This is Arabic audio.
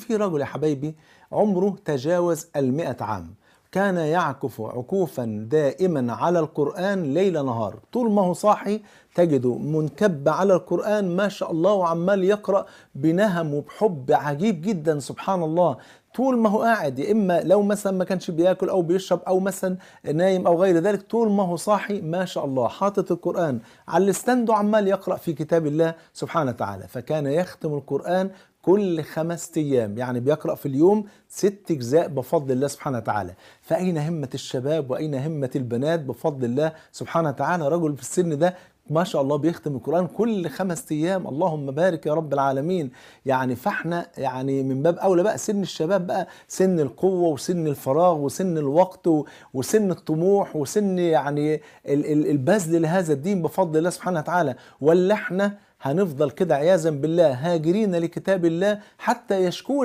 في رجل يا حبايبي عمره تجاوز 100 عام، كان يعكف عكوفا دائما على القرآن ليل نهار، طول ما هو صاحي تجده منكب على القرآن ما شاء الله، وعمال يقرأ بنهم وبحب عجيب جدا سبحان الله. طول ما هو قاعد، يا إما لو مثلا ما كانش بياكل أو بيشرب أو مثلا نايم أو غير ذلك، طول ما هو صاحي ما شاء الله حاطط القرآن على الستاند وعمال يقرأ في كتاب الله سبحانه وتعالى. فكان يختم القرآن كل 5 أيام، يعني بيقرأ في اليوم 6 أجزاء بفضل الله سبحانه وتعالى. فأين همة الشباب وأين همة البنات بفضل الله سبحانه وتعالى؟ رجل في السن ده ما شاء الله بيختم القرآن كل 5 أيام، اللهم بارك يا رب العالمين. يعني فاحنا يعني من باب أولى بقى سن الشباب، بقى سن القوة وسن الفراغ وسن الوقت وسن الطموح وسن يعني البذل لهذا الدين بفضل الله سبحانه وتعالى. ولا احنا هنفضل كده عياذا بالله هاجرين لكتاب الله حتى يشكونا